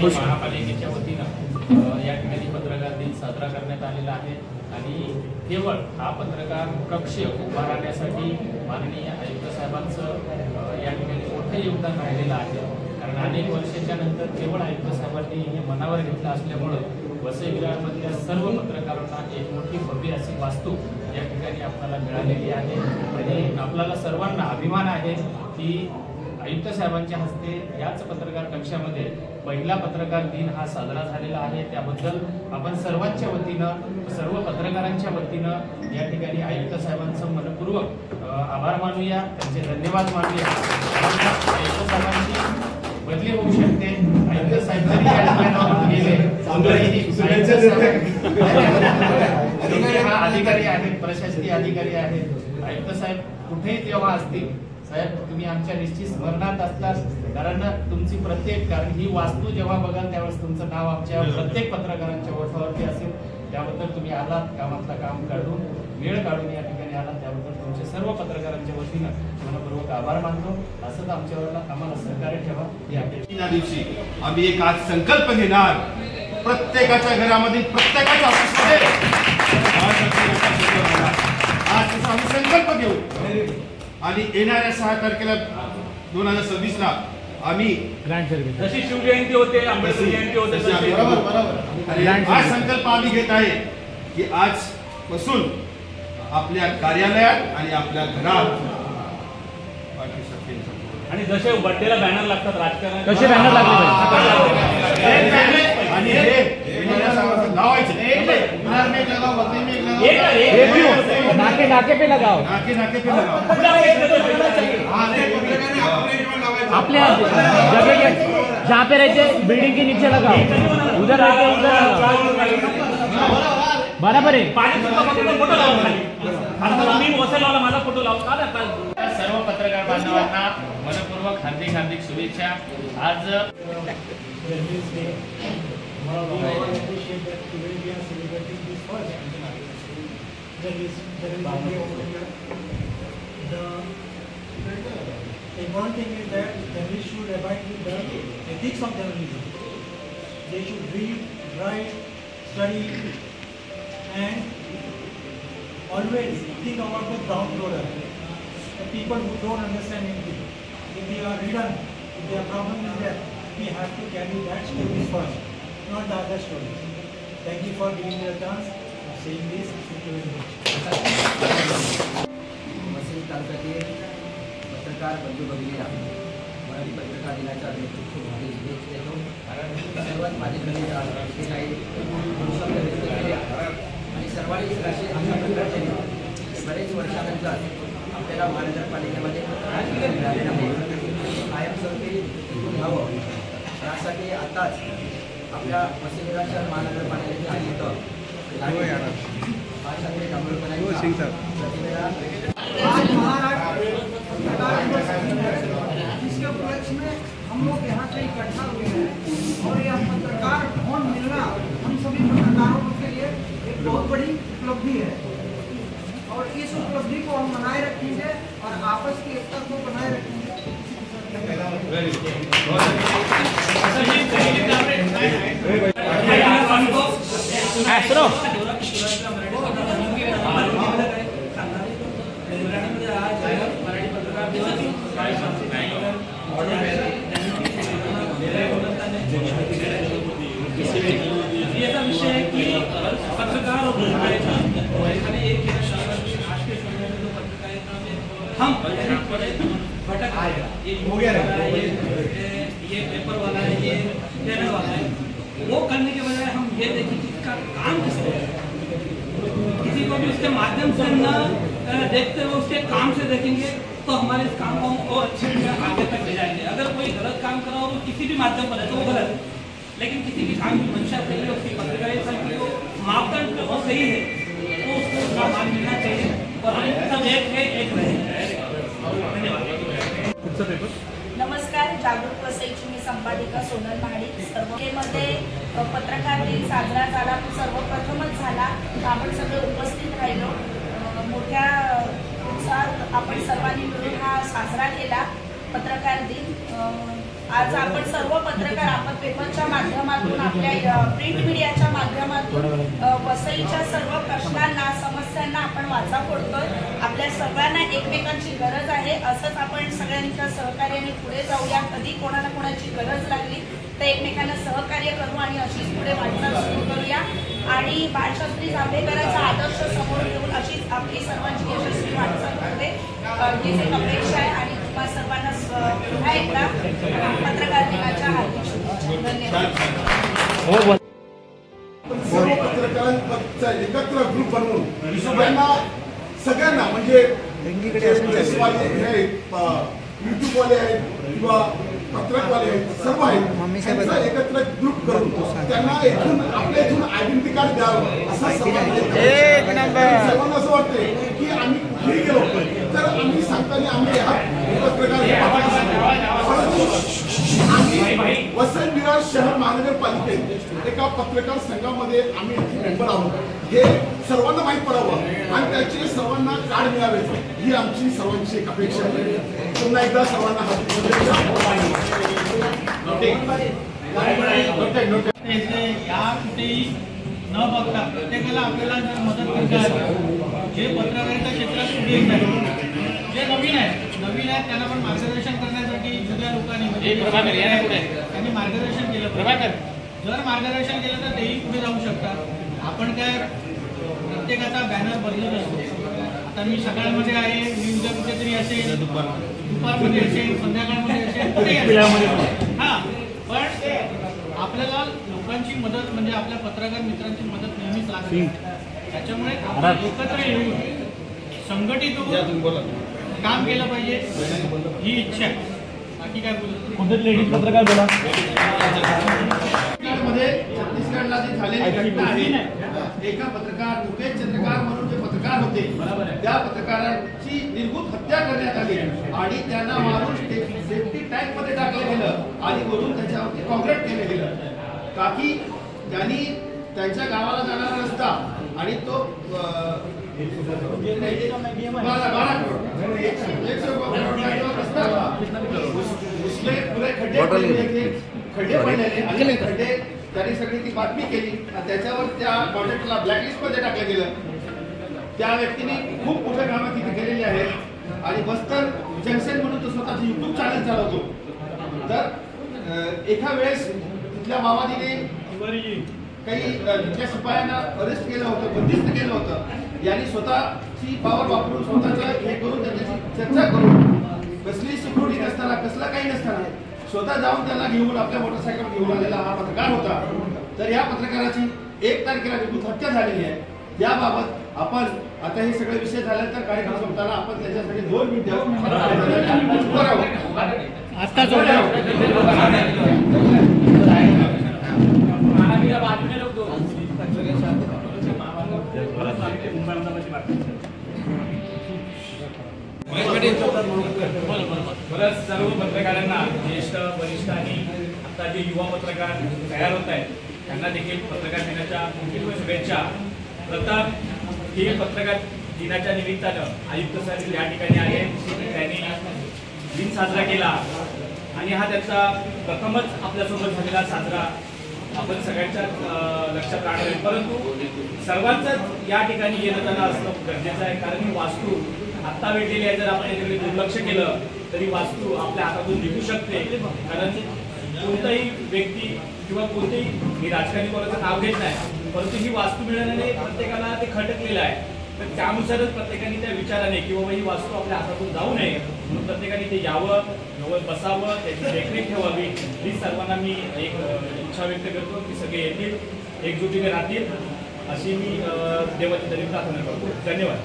महापालिकेच्या वतीनं या ठिकाणी पत्रकार दिन साजरा करण्यात आलेला आहे आणि केवळ हा पत्रकार कक्ष उभा राहण्यासाठी माननीय आयुक्त साहेबांचं या ठिकाणी मोठं योगदान राहिलेलं आहे। कारण अनेक वर्षाच्या नंतर केवळ आयुक्त साहेबांनी हे मनावर घेतलं असल्यामुळं वसई विरारमधल्या सर्व पत्रकारांना एक मोठी भव्य अशी वास्तू या ठिकाणी आपल्याला मिळालेली आहे आणि आपल्याला सर्वांना अभिमान आहे की आयुक्त साहेबांच्या हस्ते याच पत्रकार कक्षामध्ये पहिला पत्रकार दिन हा साजरा झालेला आहे। त्याबद्दल आपण सर्वांच्या वतीनं सर्व पत्रकारांच्या वतीनं या ठिकाणी आयुक्त साहेबांचं मनपूर्वक आभार मानूया, त्यांचे धन्यवाद मानूया। आयुक्त साहेबांची बदली होऊ शकते, आयुक्त साहेब जरी या ठिकाणी गेले हा अधिकारी आहेत, प्रशासकीय अधिकारी आहेत। आयुक्त साहेब कुठेही जेव्हा असतील साहेब तुम्ही आमच्या निश्चित स्मरणात असतात, कारण तुमची कारण ही वास्तू जेव्हा बघाल त्यावेळेस तुमचं नाव आमच्या प्रत्येक पत्रकारांच्या ओठावरती असेल। त्याबद्दल तुम्ही आलात, कामातलं काम काढून वेळ काढून या ठिकाणी आलात, त्याबद्दल तुमचे सर्व पत्रकारांच्या वतीनं मनपूर्वक आभार मानतो। असंच आमच्यावर आम्हाला सहकार्य ठेवा ही अपेक्षा। दिवशी आम्ही एक आज संकल्प घेणार, प्रत्येकाच्या घरामध्ये प्रत्येकाच्या ऑफिसमध्ये आज आम्ही संकल्प घेऊ आणि येणाऱ्या 6 तारखेला 2026 ला आम्ही जशी शिवजयंती होते, आंबेडकर जयंती होते, हा संकल्प आम्ही घेत आहे की आजपासून आपल्या कार्यालयात आणि आपल्या घरात आणि जसे बर्थडेला बॅनर लागतात राजकारण कसे बॅनर लागले आणि नाके पे लगाओ अपने जगह के जहाँ पे रहते बिल्डिंग के नीचे लगाओ, उधर रहते उधर बराबर है। फोटो सर्व पत्रकार बांधवांना मनपूर्वक हार्दिक शुभेच्छा। आज one thing is that journalists should abide with the ethics of journalism. They should read, write, study, and always think about the ground floor, the people who don't understand anything. If they are ridden, if their problem is there, we have to carry that stories first, not the other stories. Thank you for giving me a chance of saying this. Thank you very much. पत्रकार बंधू भगिनींना मराठी पत्रकार दिनाच्या खूप शुभेच्छा देतो। सर्वात माझे धन्यवाद ते काही शब्द व्यक्त केले आणि सर्वांनी असे अशा प्रकारचे बरेच वर्षानंतर आपल्याला महानगरपालिकेमध्ये मिळाले आहे। कायमस्वरूपी व्हावं यासाठी आताच आपल्या वसई विरार शहर महानगरपालिकेचे आयुक्त जिसके उपलक्ष्य में हम लोग यहाँ से इकट्ठा हुए हैं और यह पत्रकार भवन मिलना हम सभी पत्रकारों के लिए एक बहुत बड़ी उपलब्धि है और इस उपलब्धि को हम बनाए रखेंगे और आपस की एकता को बनाए रखेंगे। ऐसा विषय है कि पत्रकार और पत्रकारिता एक आज के समय में तो पत्रकारिता में हम भटक आएगा, ये हो गया ये पेपर वाला है, ये चैनल वाला है, वो करने के बजाय हम ये देखें कि इसका काम किस तरह है। किसी को भी उसके माध्यम से न देखते हुए उसके काम से देखेंगे तो हमारे इस काम को और अच्छे आगे तक ले जाएंगे। अगर कोई गलत काम करा हो तो किसी भी माध्यम पर है तो वो गलत है, लेकिन किसी की काम की मंशा सही है, उसकी पत्रकारिता की मापदंड वो सही है तो उसको उसका मान मिलना चाहिए और हम सब एक है, एक रहे। नमस्कार, जागरूक वसईची मी संपादिका सोनल महाडिक। सर्वमध्ये पत्रकार दिन साजरा झाला, सर्वप्रथमच झाला। आपण सगळे उपस्थित राहिलो, मोठ्या उत्साहात आपण सर्वांनी मिळून हा साजरा केला पत्रकार दिन। आज आपण सर्व पत्रकार आपण पेपरच्या माध्यमातून आपल्या प्रिंट मीडियाच्या माध्यमातून वसईच्या सर्व प्रश्नांना समस्यांना आपण वाचा फोडतोय. आपल्या सर्वांना एकमेकांची गरज आहे. असंच आपण सगळ्यांच्या सहकार्याने पुढे जाऊया. कधी कोणाला कोणाची गरज लागली तर एकमेकांना सहकार्य करू आणि अशीच पुढे वाटचाल सुरू करूया. आणि बाळशास्त्री जांभेकरांचा आदर्श समोर ठेवून अशीच आपली सर्वांची यशस्वी वाटचाल करते हीच एक अपेक्षा आहे. आणि तुम्हा सर्वांना पुन्हा एकदा पत्रकार दिनाच्या हार्दिक शुभेच्छा. धन्यवाद. सर्व पत्रकारांचा एकत्र ग्रुप बनवून त्यांना सगळ्यांना म्हणजे युट्यूबवाले आहेत किंवा पत्रकवाले आहेत, सर्व आहेत, त्यांचा एकत्र ग्रुप करून त्यांना इथून आपल्या इथून आयडेंटिटी कार्ड द्यावं असा सर्वांना असं वाटतंय की आम्ही कुठेही गेलो तर आम्ही सांगताना आम्ही आम्ही वसई विरार शहर महानगरपालिकेत एका पत्रकार संघामध्ये आम्ही मेंबर आहोत हे सर्वांना माहीत पडावं आणि त्याचे सर्वांना कार्ड मिळावे ही आमची सर्वांची एक अपेक्षा आहे. पुन्हा एकदा सर्वांना या कुठेही न बघता प्रत्येकाला आपल्याला जर मदत करता जे पत्रकारिता क्षेत्रात पुढे येत आहेत, जे नवीन आहेत त्यांना पण मार्गदर्शन करण्यासाठी जुन्या लोकांनी त्यांनी मार्गदर्शन केलं. जर मार्गदर्शन केलं तर तेही पुढे जाऊ शकतात. आपण काय प्रत्येकाचा बॅनर बदलत असतो. आता मी सकाळमध्ये आहे, मी उद्या कुठेतरी असेल, दुपारमध्ये असेल, संध्याकाळमध्ये असेल, हां. पण आपल्याला लोकांची मदत म्हणजे आपल्या पत्रकार मित्रांची मदत नेहमीच लागते. त्याच्यामुळे आपण एकत्र येऊन संघटित होऊन काम केलं पाहिजे ही इच्छा आहे. बाकी काय बोलतो कोणते लेडीज पत्रकार बोला. मध्ये छत्तीसगडला जे झालेली घटना आहे, एका पत्रकार मुकेश चंद्रकार म्हणून जे पत्रकार होते त्या पत्रकाराची निर्घृत हत्या करण्यात आली आणि त्यांना मारून सेफ्टी टँक मध्ये टाकलं गेलं आणि वरून त्याच्यावरती कॉन्क्रीट केलं गेलं. काकी त्यांनी त्यांच्या गावाला जाणारा रस्ता आणि तो 12 करोड रस्ता उसले पुरे खड्डे पडलेले आणि खड्डे त्यांनी सगळी ती बातमी केली आणि त्याच्यावर त्या प्रोजेक्टला ब्लॅकलिस्ट मध्ये टाकलं गेलं. त्या व्यक्तीने खूप मोठ्या कामं तिथे केलेली आहेत आणि बस्तर जंक्शन म्हणून तो स्वतःचं युट्यूब चॅनल चालवतो. तर एका वेळेस तिथल्या माओवादीने काही तिथल्या शिपायांना अरेस्ट केलं होतं, बंदिस्त केलं होतं. यांनी स्वतःची पॉवर वापरून स्वतःचं हे करून त्याच्याशी चर्चा करून कसली सिक्युरिटी नसताना कसलं काही नसताना स्वतः जाऊन त्यांना घेऊन आपल्या मोटरसायकल घेऊन आलेला हा पत्रकार होता. तर या पत्रकाराची 1 तारखेला निर्घृत हत्या झालेली आहे. याबाबत आपण आता हे सगळे विषय झाल्यानंतर कार्यक्रम संपताना आपण त्याच्यासाठी 2 मिनिटं बरंच सर्व पत्रकारांना ज्येष्ठ वरिष्ठ आणि आता जे युवा पत्रकार तयार होत आहेत त्यांना देखील पत्रकार दिनाच्या शुभेच्छा. प्रथम हे पत्रकार दिनाच्या निमित्तानं आयुक्त साहेब या ठिकाणी आहेत. त्यांनी दिन साजरा केला आणि हा त्यांचा प्रथमच आपल्यासोबत झालेला साजरा आपण सगळ्यांच्या लक्षात राहणार आहे. परंतु सर्वांचंच या ठिकाणी येणं जाणं असणं गरजेचं आहे. कारण ही वास्तू आत्ता भेटलेली आहे. जर आपण याच्याकडे दुर्लक्ष केलं तरी वास्तू आपल्या हातातून निघू शकते. कारण कोणताही व्यक्ती किंवा कोणतेही मी राजकारणी कोणाचं नाव घेत नाही, परंतु ही वास्तू मिळाल्याने प्रत्येकाला ते खटकलेलं आहे. तर त्यानुसारच प्रत्येकाने त्या विचाराने किंवा ही वास्तू आपल्या हातातून जाऊ नये म्हणून प्रत्येकाने ते यावं, जवळ बसावं, त्याची देखरेख ठेवावी ही सर्वांना मी एक इच्छा व्यक्त करतो की सगळे येतील, एकजुटीने राहतील अशी मी देवाची तरी प्रार्थना करतो. धन्यवाद.